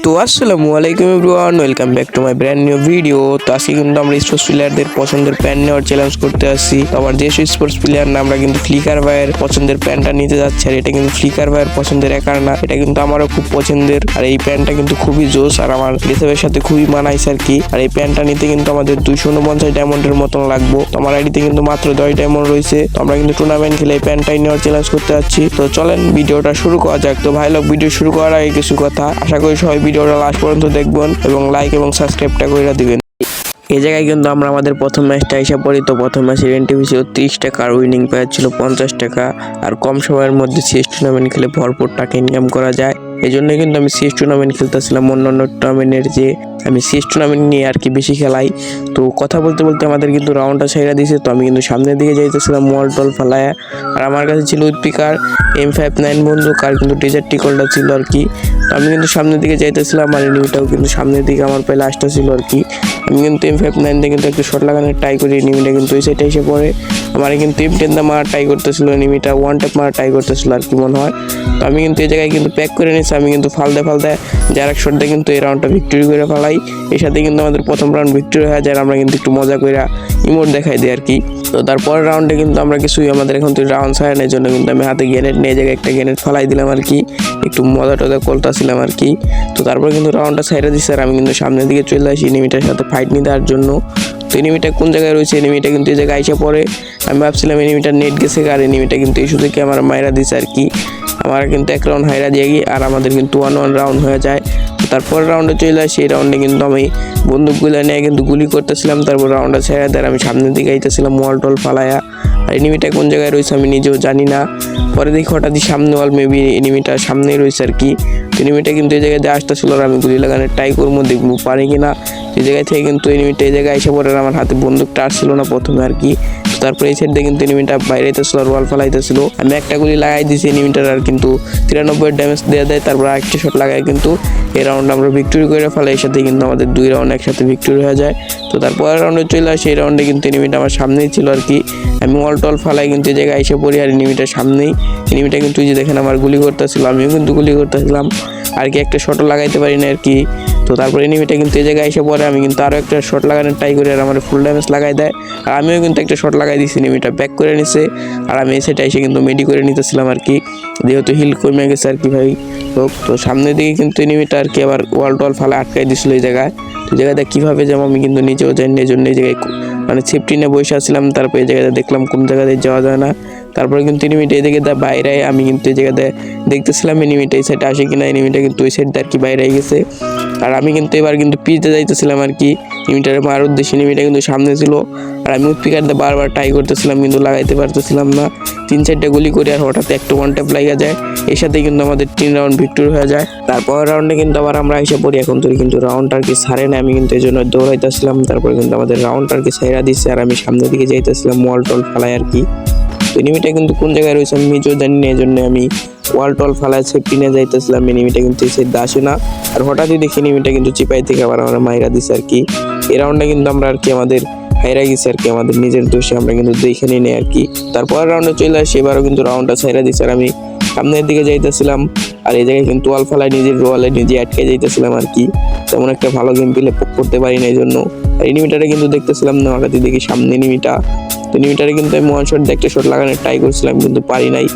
তো আসসালামু আলাইকুম everyone, welcome back to my brand new video. তো আজকে কিন্তু আমরা স্পোর্টস প্লেয়ারদের পছন্দের প্যান্ট নেওয়ার চ্যালেঞ্জ করতে আসছি। তো আবার যেসব স্পোর্টস প্লেয়ার না, আমরা কিন্তু ফ্লিকার ভাইয়ের পছন্দের প্যান্টটা নিতে যাচ্ছি। আর এটা কিন্তু ফ্লিকার ভাইয়ের পছন্দের একার না, এটা কিন্তু আমারও খুব পছন্দের। আর এই প্যান্টটা কিন্তু খুবই জোস আর আমার ড্রেসের সাথে খুবই মানাইছে আর কি। আর এই প্যান্টটা নিতে কিন্তু আমাদের 249 ডায়মন্ডের মতন লাগবো। তো আমার আইডিতে কিন্তু মাত্র 10 ডায়মন্ড রয়েছে। তো আমরা কিন্তু টুর্নামেন্ট খেলে এই প্যান্টটাই নেওয়ার চ্যালেঞ্জ করতে যাচ্ছি। তো চলেন ভিডিওটা শুরু করা যাক। তো ভাই লোক, ভিডিও শুরু করার আগে কিছু কথা, আশা করি সবাই ভিডিওটা লাস্ট পর্যন্ত দেখবেন এবং লাইক এবং সাবস্ক্রাইবটা করে দিবেন। এই জায়গায় কিন্তু আমরা আমাদের প্রথম ম্যাচটা এসে পড়ি। তো প্রথম ম্যাচের এন্ট্রি ছিল 30 টাকা আর উইনিং প্রাইজ ছিল 50 টাকা। আর কম সময়ের মধ্যে সিএস টুর্নামেন্ট খেলে ভরপুর টাকা ইনকাম করা যায়। এই জন্য কিন্তু আমি সিএস টুর্নামেন্ট খেলতেছিলাম অন্যান্য টুর্নামেন্টের যে আমি সিএস টুর্নামেন্ট নিয়ে আর কি বেশি খেলাই। তো কথা বলতে বলতে আমাদের কিন্তু রাউন্ডটা ছেড়ে দিয়েছে। তো আমি কিন্তু সামনের দিকে যাইতেছিলাম মল টল ফালায়া। আর আমার কাছে ছিল উইথপিকার M59 বন্দুক আর কিন্তু টিজার টিকলটা ছিল আর কি। তো আমি কিন্তু সামনের দিকে যাইতেছিলাম আর এনিমিটাও কিন্তু সামনের দিকে আমার প্রায় লাস্টটা ছিল আর কি। আমি কিন্তু M59 দিয়ে কিন্তু একটু শট লাগানোর ট্রাই করি, এনিমিটা কিন্তু ওই সাইডে এসে পড়ে। আমার কিন্তু M10 দিয়ে মারা ট্রাই করতেছিল, এনিমিটা ওয়ান ট্যাপ মারা ট্রাই করতেছিল আর কি মনে হয়। তো আমি কিন্তু এই জায়গায় কিন্তু প্যাক করে নিয়েছি। আমি কিন্তু ফালতে যারা শট দিয়ে কিন্তু এই রাউন্ডটা ভিক্টরি করে ফেলাই। এর সাথে কিন্তু আমাদের প্রথম রাউন্ড ভিক্টরি হয়ে যায়। আমরা কিন্তু একটু মজা করে ইমোট দেখাই দিই আর কি। তো তারপরের রাউন্ডে কিন্তু আমরা কিছুই আমাদের এখন তো রাউন্ড সারানোর জন্য কিন্তু আমি হাতে গ্রেনেড নিয়ে জায়গায় একটা গ্রেনেড ফালাই দিলাম আর কি, একটু মজা টজা করতেছিলাম আর কি। তো তারপর কিন্তু রাউন্ডটা সাইডে দিচ্ছে আর আমি কিন্তু সামনের দিকে চলে আসি এনিমিটার সাথে ফাইট নিতে দেওয়ার জন্য। তো এনিমিটা কোন জায়গায় রয়েছে, এনিমিটা কিন্তু এই জায়গায় আইসা পড়ে। আমি ভাবছিলাম এনিমিটার নেট গেছে আর এনিমিটা কিন্তু এই শুধু আমার মাইরা দিচ্ছে আর কি। আমার কিন্তু এক রাউন্ড হাইরা দিয়ে গিয়ে আর আমাদের কিন্তু 1-1 রাউন্ড হয়ে যায়। তারপর রাউন্ডে চলে আসি, এই রাউন্ডে কিন্তু আমি বন্দুকগুলো নিয়ে কিন্তু গুলি করতেছিলাম। তারপর রাউন্ডটা ছেড়ে দেয় আমি সামনের দিকে আইতেছিলাম ওয়াল টল ফালায়া। আর এনিমিটা কোন জায়গায় রয়েছে আমি নিজেও জানি না। পরে দেখি হঠাৎই সামনে ওয়াল, মেবি এনিমিটা সামনেই রয়েছে আর কি। এনিমিটা কিন্তু এই জায়গায় দিয়ে আসতেছিল আর আমি গুলি লাগানোর ট্রাই করবো, দেখবো পারি কিনা। এই জায়গায় থেকে কিন্তু এনিমিটা এই জায়গায় এসে পড়ে আমার হাতে বন্দুকটা আসছিল না প্রথমে আর কি। তারপরে এই সাইড দিয়ে কিন্তু এনিমিটা বাইরে আইতেছিল আর ওয়াল ফালাইতেছিল। আমি একটা গুলি লাগাই দিয়েছি এনিমিটার আর কিন্তু 93 ড্যামেজ দেওয়া দেয়। তারপর আরেকটা শট লাগাই কিন্তু এই রাউন্ড আমরা ভিক্টরি করে ফেলাই। এর সাথে কিন্তু আমাদের 2 রাউন্ড একসাথে ভিক্টরি হয়ে যায়। তো তারপরের রাউন্ডে চলে আসি, এই রাউন্ডে কিন্তু এনিমিটা আমার সামনেই ছিল আর কি। আমি ওয়াল টল ফালাই কিন্তু এই জায়গায় এসে পড়ি আর এনিমিটার সামনেই। এনিমিটা কিন্তু যে দেখেন আমার গুলি করতেছিল, আমিও কিন্তু গুলি করতেছিলাম আর কি, একটা শটও লাগাইতে পারি না আর কি। তো তারপর এনিমিটা কিন্তু এই জায়গায় এসে পড়ে, আমি কিন্তু আরও একটা শট লাগানোর ট্রাই করি আর আমার ফুল ড্যামেজ লাগাই দেয়। আর আমিও কিন্তু একটা শট লাগাই দিয়েছি, এনিমিটা ব্যাক করে নিছে আর আমি এই সাইডে এসে কিন্তু মেডি করে নিতেছিলাম আর কি, যেহেতু হিল কমে গেছে আর কি ভাই লোক। তো সামনের দিকে কিন্তু এনিমিটা আর কি আবার ওয়াল টল ফালে আটকাই দিছিল এই জায়গায়। তো জায়গাটা কীভাবে যাবো আমি কিন্তু নিজেও জানি না, এই জন্য এই জায়গায় মানে সেফটি নিয়ে বসে আসছিলাম। তারপর এই জায়গাতে দেখলাম কোন জায়গাতে যাওয়া যায় না। তারপরে কিন্তু এনিমিটা এই জায়গাতে বাইরে, আমি কিন্তু এই জায়গাতে দেখতেছিলাম এনিমিটা এই সাইডে আসে কিনা। এনিমিটা কিন্তু ওই সাইডে আর কি বাইরে গেছে আর আমি কিন্তু এবার কিন্তু পিছতে যাইতেছিলাম আর কি এনিমিটারে মারার উদ্দেশ্যে। এনিমিটা কিন্তু সামনে ছিল আর আমি স্পিকার দিয়ে বারবার ট্রাই করতেছিলাম কিন্তু লাগাইতে পারতেছিলাম না। 3-4টা গুলি করে আর হঠাৎ একটা ওয়ান ট্যাপ লাগা যায়। এর সাথে কিন্তু আমাদের 3 রাউন্ড ভিক্টরি হয়ে যায়। তারপর রাউন্ডে কিন্তু আবার আমরা এসে পড়ি। এখন তো কিন্তু রাউন্ড আর কি ছাড়ে না, আমি কিন্তু এই জন্য দৌড়াইতেছিলাম। তারপরে কিন্তু আমাদের রাউন্ড আর কি ছাইরা দিচ্ছে আর আমি সামনের দিকে যাইতেছিলাম ওয়াল টল ফালাই আর কি। তো এনিমিটা কিন্তু কোন জায়গায় রয়েছে আমি নিজেও জানি না, এই জন্য আমি ওয়াল টল ফালায় সেফটি নিয়ে যাইতেছিলাম। এনিমিটা কিন্তু এই সাইড আসে না আর হঠাৎই দেখি এনিমিটা কিন্তু চিপাই থেকে আবার আমরা মাইরা দিচ্ছে আর কি। এই রাউন্ডে কিন্তু আমরা আর কি আমাদের হাইরা গেছে আর কি, আমাদের নিজের দোষে আমরা কিন্তু দেখে নিই আর কি। তারপর রাউন্ডে চলে আসি, এবারও কিন্তু রাউন্ডটা ছাইরা দিচ্ছে আর আমি সামনের দিকে যাইতেছিলাম আর এই জায়গায় কিন্তু ওয়াল ফালায় নিজের ওয়ালে নিজে আটকে যাইতেছিলাম আর কি। তেমন একটা ভালো গেম প্লে করতে পারি না এই জন্য। আর এনিমিটারে কিন্তু দেখতেছিলাম না, হঠাৎই দেখি সামনে এনিমিটা। তো এনিমিটারে কিন্তু আমি ওয়ান শট দিয়ে একটা শট লাগানোর ট্রাই করছিলাম কিন্তু পারি নাই।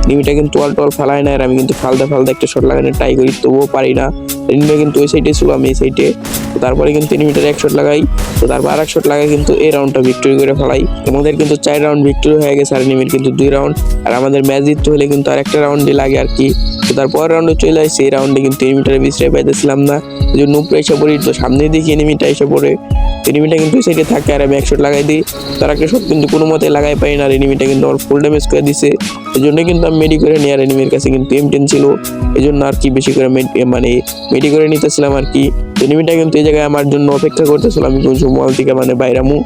এনিমিটা কিন্তু ওয়াল টল ফালায় না আর আমি কিন্তু ফালতে একটা শট লাগানোর ট্রাই করি, তবুও পারি না। এনিমিটা কিন্তু ওই সাইডে ছিল, আমি এই সাইডে। তো তারপরে কিন্তু এনিমিটার এক শট লাগাই, তো তারপর আর এক শট লাগাই কিন্তু এই রাউন্ডটা ভিক্টরি করে ফেলাই। আমাদের কিন্তু 4 রাউন্ড ভিক্টরি হয়ে গেছে আর এনিমির কিন্তু 2 রাউন্ড। আর আমাদের ম্যাচ জিততে হলে কিন্তু আর একটা রাউন্ডে লাগে আর কি। তো তারপর রাউন্ডে চলে আসছে, এই রাউন্ডে কিন্তু এনিমিটারে বিশ্রায় পাইতেছিলাম না, এই জন্য উপরে এসে পড়ি। তো সামনে দেখি এনিমিটা এসে পড়ে, এনিমিটা কিন্তু এই সাইডে থাকে আর আমি এক শট লাগাই দিই। তার একটা শট কিন্তু কোনো মতে লাগাই পাই না আর এনিমিটা কিন্তু আমার ফুল ড্যামেজ করে দিছে। এই জন্য কিন্তু আমি মেডি করে নিই আর এনিমির কাছে কিন্তু M10 ছিল, এই জন্য আর কি বেশি করে মানে মেডি করে নিতেছিলাম আর কি। এনিমিটা কিন্তু এই জায়গায় আমার জন্য অপেক্ষা করতেছিল, আমি কিন্তু ওয়াল থেকে মানে বাইরামু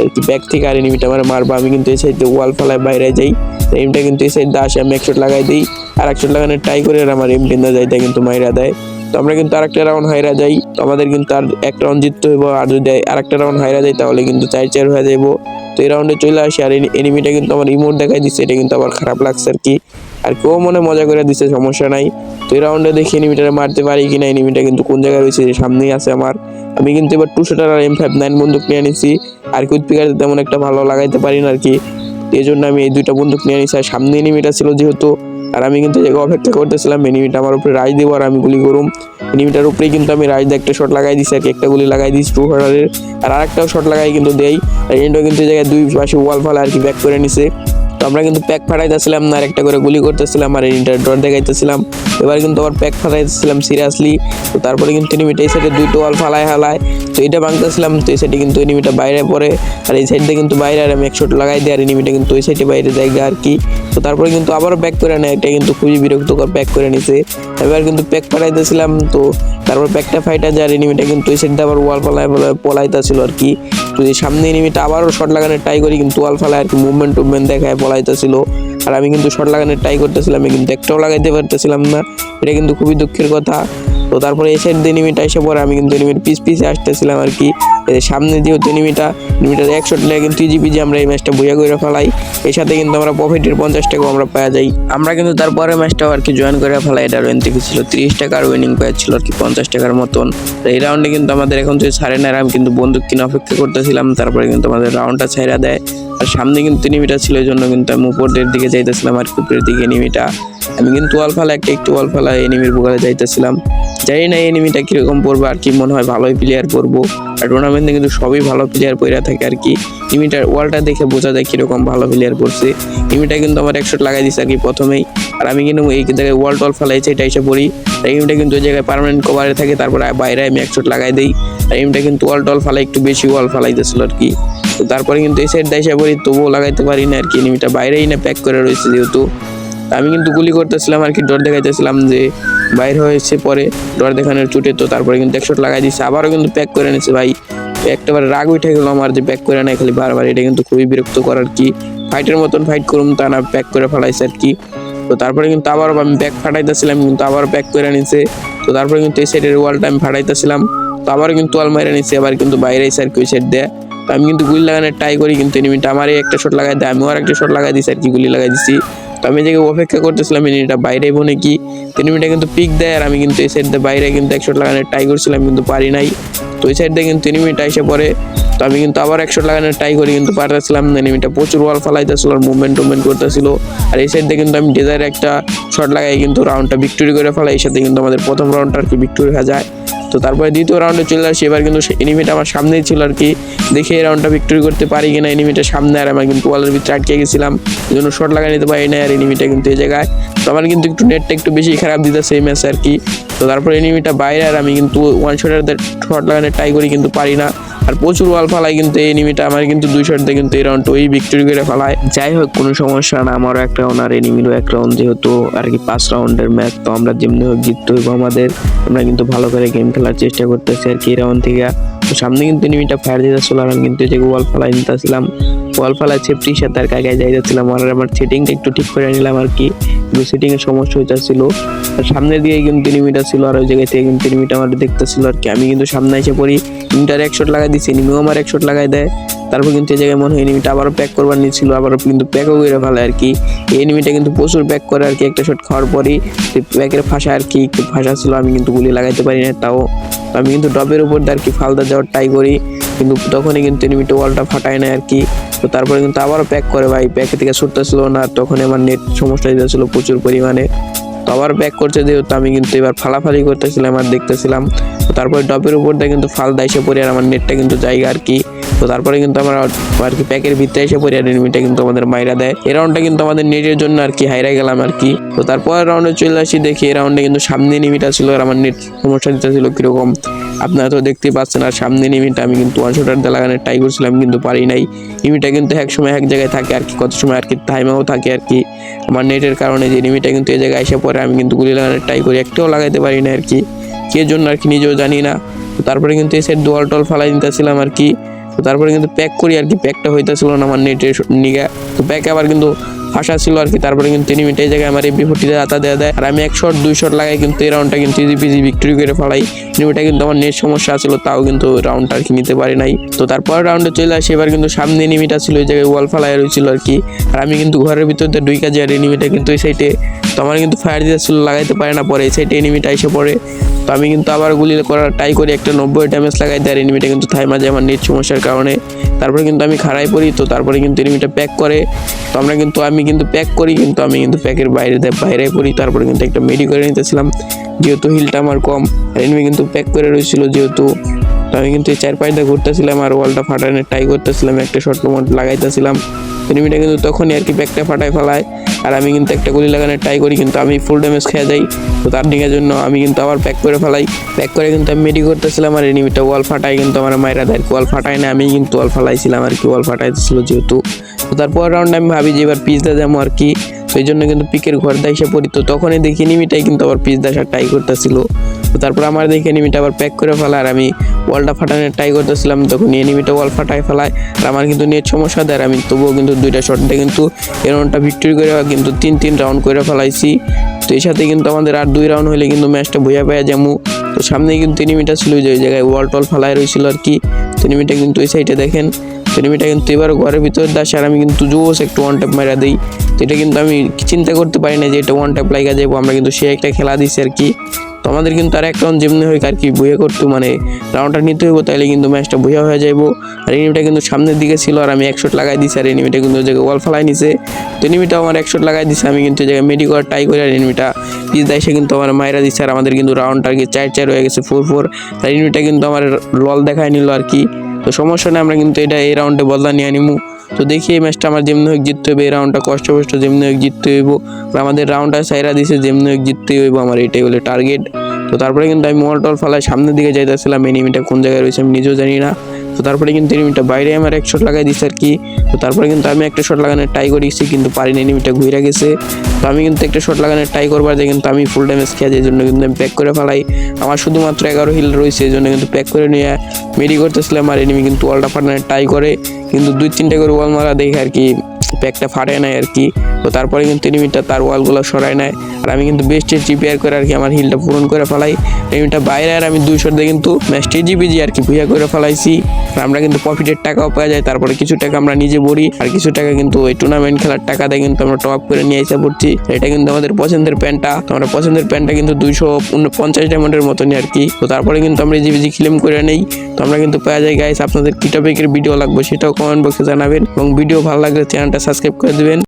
আর কি, ব্যাক থেকে আর এনিমিটা আমার মারবা। আমি কিন্তু এই সাইডে ওয়াল ফালায় বাইরে যাই, এনিমিটা কিন্তু এই সাইডে আসে, আমি এক শট লাগাই দিই আর এক শট লাগানোর ট্রাই করে আর আমার M10 না যাইতে কিন্তু মাইরা দেয়। তো আমরা কিন্তু আরেকটা রাউন্ড হাইরা যাই। তো আমাদের কিন্তু আর এক রাউন্ড জিততে হইব, আর যদি আরেকটা রাউন্ড হাইরা যাই তাহলে কিন্তু 4-4 হয়ে যাইব। তো এই রাউন্ডে চলে আসি আর এনিমিটা কিন্তু আমার ইমোট দেখাই দিচ্ছে, এটা কিন্তু আবার খারাপ লাগছে আর কি। আর কেউ মনে মজা করে দিচ্ছে, সমস্যা নাই। তো এই রাউন্ডে দেখি এনিমিটারে মারতে পারি কিনা। এনিমিটা কিন্তু কোন জায়গায় রয়েছে, সামনেই আছে আমার। আমি কিন্তু এবার 2 শুটার আর M59 বন্দুক নিয়ে নিছি। আর কুইক পিকার তেমন একটা ভালো লাগাইতে পারি না আর কি, এই জন্য আমি এই 2টা বন্দুক নিয়ে নিছি। আর সামনে এনিমিটা ছিল যেহেতু, আর আমি কিন্তু অপেক্ষা করতেছিলাম এনিমিটা আমার উপরে রাইজ দিব আর আমি গুলি করুম। এনিমিটার উপরেই কিন্তু আমি রাইজ দিয়ে একটা শট লাগাই দিছি আর কি, একটা গুলি লাগাই দিছি 2 শুটারের, আর আরেকটাও শট লাগাই কিন্তু দেই। আর এন্ডও কিন্তু এই জায়গায় 2 পাশে ওয়াল ফালা আর কি ব্যাক করে নিছে। তো আমরা কিন্তু প্যাক ফাটাইতেছিলাম না, আর একটা করে গুলি করতেছিলাম আর এনিমিটার ডর দেখাইতেছিলাম। এবার কিন্তু আবার প্যাক ফাটাইতেছিলাম সিরিয়াসলি। তো তারপরে কিন্তু এনিমিটা এই সাইডে 2টো ওয়াল ফালায় হালায়, তো এটা ভাঙতেছিলাম। তো এই সাইডে কিন্তু এনিমিটা বাইরে পড়ে, আর এই সাইডে কিন্তু বাইরে, আর আমি এক শট লাগাই দিই আর এনিমিটা কিন্তু ওই সাইডে বাইরে জায়গা আর কি। তো তারপরে কিন্তু আবারও প্যাক করে নেয়, এটা কিন্তু খুবই বিরক্তকর প্যাক করে নিছে। এবার কিন্তু প্যাক ফাটাইতেছিলাম, তো তারপর প্যাকটা ফাইটা যায়, এনিমিটা কিন্তু ওই সাইডে আবার ওয়াল ফালায় পলাইতেছিল আর কি। তো এই সামনে এনিমিটা আবারও শট লাগানোর ট্রাই করি, কিন্তু ওয়াল ফালায় আর কি মুভমেন্ট দেখায় পলাইতেছিল। আর আমি কিন্তু শট লাগানোর ট্রাই করতেছিলাম, কিন্তু একটাও লাগাইতে পারতেছিলাম না, এটা কিন্তু খুবই দুঃখের কথা। তো তারপরে এই সাইড দিয়ে এনিমিটা এসে পরে আমি কিন্তু এনিমির পিছে আসতেছিলাম আর কি। সামনে যেহেতু এনিমিটার 1 শট লেগে কিন্তু ইজি আমরা এই ম্যাচটা বইয়া করে ফেলাই। এর সাথে কিন্তু আমরা প্রফিটের 50 টাকাও আমরা পাওয়া যাই। আমরা কিন্তু তারপরে ম্যাচটাও আর কি জয়েন করে ফেলাই। এটা ওয়েন থেকে ছিল 30 টাকা, আর উইনিং প্রাইস ছিল আর কি 50 টাকার মতন। তো এই রাউন্ডে কিন্তু আমাদের এখন তো ছাড়ে না, আমি কিন্তু বন্দুক কিনে অপেক্ষা করতেছিলাম, তারপরে কিন্তু আমাদের রাউন্ডটা ছাইড়া দেয়। আর সামনে কিন্তু এনিমিটা ছিল, এই জন্য কিন্তু আমি উপরের দিকে যাইতেছিলাম আর উপরের দিকে এনিমিটা। আমি কিন্তু ওয়াল ফালা একটু ওয়াল ফালা এনিমির বুকালে যাইতেছিলাম। জানি না এনিমিটা কিরকম পড়বো আর কি, মনে হয় ভালোই প্লেয়ার পড়বো। আর টুর্নামেন্টে কিন্তু সবই ভালো প্লেয়ার পড়া থাকে আর কি, এনিমিটার ওয়ালটা দেখে বোঝা যায় কিরকম ভালো প্লেয়ার পড়ছে। এনিমিটা কিন্তু আমার 1 শট লাগাই দিছে আর কি প্রথমেই, আর আমি কিন্তু এই জায়গায় ওয়াল টল ফালাইছি, এটা এসে পড়ি। আর এনিমিটা কিন্তু ওই জায়গায় পার্মানেন্ট কভারে থাকে, তারপরে বাইরে আমি 1 শট লাগাই দিই। আর এনিমিটা কিন্তু ওয়াল টল ফালাই একটু বেশি ওয়াল ফালাইতেছিল আর কি। তো তারপরে কিন্তু এই সাইড এসে পড়ি, তবুও লাগাইতে পারি না আর কি, এনিমিটা বাইরেই না প্যাক করে রয়েছে যেহেতু। আমি কিন্তু গুলি করতেছিলাম আর কি, ডর দেখাইতেছিলাম যে বাইরে হয়েছে, পরে ডর দেখানোর চুটে। তো তারপরে কিন্তু 1 শট লাগাই দিচ্ছে, আবারও কিন্তু প্যাক করে নিচ্ছে ভাই। একটাবার রাগ উঠে গেল আমার যে প্যাক করে নেয় খালি বারবার, এটা কিন্তু খুবই বিরক্ত করার কি। ফাইটের মতন ফাইট করুম তা না, প্যাক করে ফেলাইছে আর কি। তো তারপরে কিন্তু আবারও আমি প্যাক ফাটাইতেছিলাম, কিন্তু আবারও প্যাক করে নিচ্ছে। তো তারপরে কিন্তু এই সাইডের ওয়ালটা আমি ফাটাইতেছিলাম, তো আবারও কিন্তু ওয়াল মাইরে নিচ্ছে, আবার কিন্তু বাইরে এসে আর কি ওই সাইড দেয়। তো আমি কিন্তু গুলি লাগানোর ট্রাই করি, কিন্তু এনিমিটা আমারই 1টা শট লাগাই দেয়, আমিও আর 1টা শট লাগাই দিচ্ছি আর কি, গুলি লাগাই দিচ্ছি। তো আমি যে অপেক্ষা করতেছিলাম এনিমিটা বাইরে বনে কি, এনিমিটা কিন্তু পিক দেয়, আর আমি কিন্তু এই সাইড দিয়ে বাইরে কিন্তু 1 শট লাগানোর ট্রাই করছিলাম, কিন্তু পারি নাই। তো এই সাইড দিয়ে কিন্তু এনিমিটা এসে পড়ে, তো আমি কিন্তু আবার 1 শট লাগানোর ট্রাই করি, কিন্তু পারতেছিলাম না। এনিমিটা প্রচুর ওয়াল ফালাইতেছিল আর মুভমেন্ট করতেছিল। আর এই সাইড দিয়ে কিন্তু আমি ডেজারে একটা শট লাগাই, কিন্তু রাউন্ডটা ভিক্টরি করে ফেলাই। এই সাথে কিন্তু আমাদের প্রথম রাউন্ডটা আর কি ভিক্টরি হয়ে যায়। তো তারপরে দ্বিতীয় রাউন্ডে চলে আসি, এবার কিন্তু এনিমিটা আমার সামনেই ছিল আর কি, দেখে এই রাউন্ডটা ভিক্টরি করতে পারি কিনা। এনিমিটা সামনে, আর আমি কিন্তু ওয়ালের ভিতরে আটকে গেছিলাম, এই জন্য শট লাগাই নিতে পারি না। আর এনিমিটা কিন্তু এই জায়গায়, তো আমার কিন্তু একটু নেটটা একটু বেশি খারাপ দিতেছে এই ম্যাচে আর কি। তো তারপরে এনিমিটা বাইরে, আর আমি কিন্তু 1 শটের শট লাগানোর ট্রাই করি, কিন্তু পারি না। আর প্রচুর ওয়াল ফালাই কিন্তু এই এনিমিটা, আমার কিন্তু 2 শট দিয়ে কিন্তু এই রাউন্ড ওই ভিক্টরি করে ফেলায়। যাই হোক, কোনো সমস্যা না, আমারও 1 রাউন্ড আর এনিমিরও 1 রাউন্ড, যেহেতু আর কি 5 রাউন্ডের ম্যাচ। তো আমরা যেমনি হোক জিততে হইব আমাদের, আমরা কিন্তু ভালো করে গেম খেলার চেষ্টা করতেছি আর কি এই রাউন্ড থেকে। তো সামনে কিন্তু এনিমিটা ফায়ার দিতেছিল, আর আমি কিন্তু এই জায়গায় ওয়াল ফালাই নিতেছিলাম, ওয়াল ফালাই সেফটির সাথে আর কাকায় যাইতেছিলাম। আর আমার সেটিংটা একটু ঠিক করে নিলাম আর কি, কিন্তু সেটিং এর সমস্যা হইতেছিল। আর সামনের দিকে কিন্তু এনিমিটা ছিল, আর ওই জায়গা থেকে কিন্তু এনিমিটা আমার দেখতেছিল আর কি। আমি কিন্তু সামনে এসে পড়ি, এনিমিটার 1 শট লাগাই দিচ্ছি, এনিমিও আমার 1 শট লাগাই দেয়। তারপর কিন্তু এই জায়গায় মনে হয় এনিমিটা আবারও প্যাক করবার নিচ্ছিল, আবারও কিন্তু প্যাকও করে ফেলে আর কি। এই এনিমিটা কিন্তু প্রচুর প্যাক করে আর কি, 1টা শট খাওয়ার পরই প্যাকের ফাঁসা আর কি, একটু ফাঁসা ছিল, আমি কিন্তু গুলি লাগাইতে পারি না তাও। আমি কিন্তু ডবের উপর দিয়ে আর কি ফালদা যাওয়ার ট্রাই করি, কিন্তু তখনই কিন্তু এনিমিটা ওয়ালটা ফাটায় না আর কি। তো তারপরে কিন্তু আবারও প্যাক করে ভাই, প্যাকে থেকে ছুটতেছিল না, তখন আমার নেট সমস্যা হয়েছিল প্রচুর পরিমাণে। তো আবার ব্যাক করছে, যেহেতু আমি কিন্তু এবার ফালাফালি করতেছিলাম আর দেখতেছিলাম। তো তারপরে ডবের উপর দিয়ে কিন্তু ফালদা এসে পড়ে, আর আমার নেটটা কিন্তু জায়গা আর কি। তো তারপরে কিন্তু আমরা আর কি প্যাকের ভিতরে এসে পড়ি, আর এনিমিটা কিন্তু আমাদের মাইরা দেয়। এই রাউন্ডটা কিন্তু আমাদের নেটের জন্য আর কি হাইরা গেলাম আর কি। তো তারপরের রাউন্ডে চলে আসি, দেখি এই রাউন্ডে কিন্তু সামনে এনিমিটা ছিল, আর আমার নেট সমস্যা দিতেছিল কিরকম, আপনারা তো দেখতেই পাচ্ছেন। আর সামনে এনিমিটা আমি কিন্তু 1 শটার দিয়ে লাগানোর ট্রাই করছিলাম, কিন্তু পারি নাই। এনিমিটা কিন্তু এক সময় এক জায়গায় থাকে আর কি, কত সময় আর কি টাইমেও থাকে আর কি, আমার নেটের কারণে। যে এনিমিটা কিন্তু এই জায়গায় এসে পড়ে, আমি কিন্তু গুলি লাগানোর ট্রাই করি, একটাও লাগাইতে পারি না আর কি, কে জন্য আর কি নিজেও জানি না। তো তারপরে কিন্তু এই সাইড দোয়াল টল ফালাই নিতেছিলাম আর কি। তো তারপরে কিন্তু প্যাক করি আর কি, প্যাকটা হইতেছিল না আমার নেটের নিগা। তো প্যাক আবার কিন্তু ফাঁসা ছিল আর কি। তারপরে কিন্তু 3 মিনিটের জায়গায় আমার MP40 হাতা দেওয়া দেয়, আর আমি 1 শট 2 শট লাগাই কিন্তু এই রাউন্ডটা কিন্তু ইজি ভিক্টরি করে ফেলাই। এনিমিটা কিন্তু আমার নেট সমস্যা ছিল, তাও কিন্তু রাউন্ডটা আর কি নিতে পারি নাই। তো তারপর রাউন্ডে চলে আসি, এবার কিন্তু সামনে এনিমিটা ছিল ওই জায়গায় ওয়াল ফালাই রয়েছিল আর কি। আর আমি কিন্তু ঘরের ভিতর দিয়ে ঢুইকা যাই, আর এনিমিটা কিন্তু ওই সাইডে তো আমার কিন্তু ফায়ার দিতেছিল, লাগাইতে পারে না, পরে এই সাইডে এনিমিটা এসে পড়ে। তো আমি কিন্তু আবার গুলি করার ট্রাই করি, একটা 90 ড্যামেজ লাগাই দেয়, এনিমিটা কিন্তু থাইমা যায় আমার নেট সমস্যার কারণে। তারপরে কিন্তু আমি খাড়াই পড়ি, তো তারপরে কিন্তু এনিমিটা প্যাক করে। তো আমি কিন্তু প্যাক করি, কিন্তু আমি কিন্তু প্যাকের বাইরে পড়ি। তারপরে কিন্তু একটা মেডি করে নিতেছিলাম, যেহেতু হিলটা আমার কম, আর এনিমি কিন্তু প্যাক করে রয়েছিল যেহেতু। তো আমি কিন্তু এই 4-5 দিয়ে ঘুরতেছিলাম আর ওয়ালটা ফাটানোর ট্রাই করতেছিলাম, একটা শর্ট মোড লাগাইতেছিলাম। এনিমিটা কিন্তু তখনই আর কি প্যাকটা ফাটায় ফেলায়, আর আমি কিন্তু একটা গুলি লাগানোর ট্রাই করি, কিন্তু আমি ফুল ড্যামেজ খেয়ে যাই। তো তার দিকের জন্য আমি কিন্তু আবার প্যাক করে ফেলাই। প্যাক করে কিন্তু আমি মেডি করতেছিলাম, আর এনিমিটা ওয়াল ফাটাই কিন্তু আমার মাইরা দেয়। ওয়াল ফাটাই না, আমি কিন্তু ওয়াল ফালাইছিলাম আর কি, ওয়াল ফাটাইতেছিল যেহেতু। তো তারপর রাউন্ড আমি ভাবি যে এবার পিস দিয়ে যাবো আর কি, তো এই জন্য কিন্তু পিকের ঘর দিয়ে এসে পড়ি। তো তখনই দেখি এনিমিটাই কিন্তু আবার পিস দেওয়ার ট্রাই করতেছিল। তো তারপর আমার দেখে এনিমিটা আবার প্যাক করে ফেলা, আর আমি ওয়ালটা ফাটানোর ট্রাই করতেছিলাম, তখন এনিমিটা ওয়াল ফাটাই ফেলায়। আর আমার কিন্তু নেট সমস্যা দেয়, আমি তবুও কিন্তু 2টা শট দিয়ে কিন্তু এই রাউন্ডটা ভিক্টরি করে কিন্তু 3 রাউন্ড করে ফেলাইছি। তো এর সাথে কিন্তু আমাদের আর 2 রাউন্ড হলে কিন্তু ম্যাচটা ভুয়া পাওয়া যাবো। তো সামনেই কিন্তু এনিমিটা ছিল, যে ওই জায়গায় ওয়াল টল ফেলায় রয়েছিল আর কি। তো এনিমিটা কিন্তু ওই সাইডে দেখেন, তো এনিমিটা কিন্তু এবার ঘরের ভিতরে দাসে, আর আমি কিন্তু জোস একটু ওয়ান ট্যাপ মারা দিই। তো এটা কিন্তু আমি চিন্তা করতে পারি না যে এটা ওয়ান ট্যাপ লাগা যাবো, আমরা কিন্তু সে একটা খেলা দিছি আর কি। তো আমাদের কিন্তু আর একটা রাউন্ড যেমনি হয় আর কি বইয়া করতে, মানে রাউন্ডটা নিতে হইব, তাইলে কিন্তু ম্যাচটা বইয়া হয়ে যাইবো। আর এনিমিটা কিন্তু সামনের দিকে ছিল, আর আমি 1 শট লাগাই দিছি, আর এনিমিটা কিন্তু ওই জায়গায় ওয়াল ফেলাই নিছে। তো এনিমিটাও আমার 1 শট লাগাই দিছে, আমি কিন্তু ওই জায়গায় মেডি করার ট্রাই করি, আর এনিমিটা পিস দেয়, সে কিন্তু আমার মাইরা দিচ্ছে। আর আমাদের কিন্তু রাউন্ডটা আর কি 4-4 হয়ে গেছে, 4-4। আর এনিমিটা কিন্তু আমার লল দেখায় নিল আর কি। তো সমস্যা নেই, আমরা কিন্তু এটা এই রাউন্ডে বদলা নিয়ে নিমু। তো দেখি এই ম্যাচটা আমার যেমনি হোক জিততে হবে, এই রাউন্ডটা কষ্ট যেমনি হোক জিততে হইব। আমাদের রাউন্ডটা সাইরা দিছে, যেমনি হোক জিততে হইব, আমার এটাই হলো টার্গেট। তো তারপরে কিন্তু আমি ওয়াল টল ফেলায় সামনের দিকে যাইতেছিলাম, এনিমিটা কোন জায়গায় রয়েছে আমি নিজেও জানি না। তো তারপরে কিন্তু এনিমিটা বাইরে আমার 1 শট লাগাই দিচ্ছে আর কি। তো তারপরে কিন্তু আমি একটা শট লাগানোর ট্রাই করেছি, কিন্তু পারিনি, এনিমিটা ঘুরে গেছে। তো আমি কিন্তু একটা শট লাগানোর ট্রাই করবার যে কিন্তু আমি ফুল ড্যামেজ খেয়ে যাই, এই জন্য কিন্তু আমি প্যাক করে ফেলাই। আমার শুধুমাত্র 11 হিল রয়েছে, এই জন্য কিন্তু প্যাক করে নিয়ে মেডি করতেছিলাম। আর এনিমি কিন্তু ওয়ালটা ফাটানোর ট্রাই করে, কিন্তু 2-3টা করে ওয়াল মারা দেখে আর কি প্যাকটা ফাটে নাই আর কি। তো তারপরে কিন্তু এনিমিটা তার ওয়ালগুলো সরায় নেয়, আর আমি কিন্তু বেস্টের রিপেয়ার করে আর কি আমার হিলটা পূরণ করে ফেলাই। এনিমিটা বাইরে, আর আমি 2 শট দিয়ে কিন্তু ম্যাচটি জিপিজি আর কি ভুইয়া করে ফেলাইছি। আর আমরা কিন্তু প্রফিটের টাকাও পাওয়া যায়, তারপরে কিছু টাকা আমরা নিজে ভরি, আর কিছু টাকা কিন্তু ওই টুর্নামেন্ট খেলার টাকা দিয়ে কিন্তু আমরা টপ আপ করে নিয়ে এসে পড়ছি। এটা কিন্তু আমাদের পছন্দের প্যান্টটা, তো আমরা পছন্দের প্যান্টটা কিন্তু 250 ডায়মন্ডের মতনই আর কি। তো তারপরে কিন্তু আমরা জিপিজি ক্লেম করে নেই। তো আমরা কিন্তু পাওয়া যায় গাইস, আপনাদের কি টপিকের ভিডিও লাগবে সেটাও কমেন্ট বক্সে জানাবেন, এবং ভিডিও ভালো লাগলে চ্যানেলটা সাবস্ক্রাইব করে দিবেন।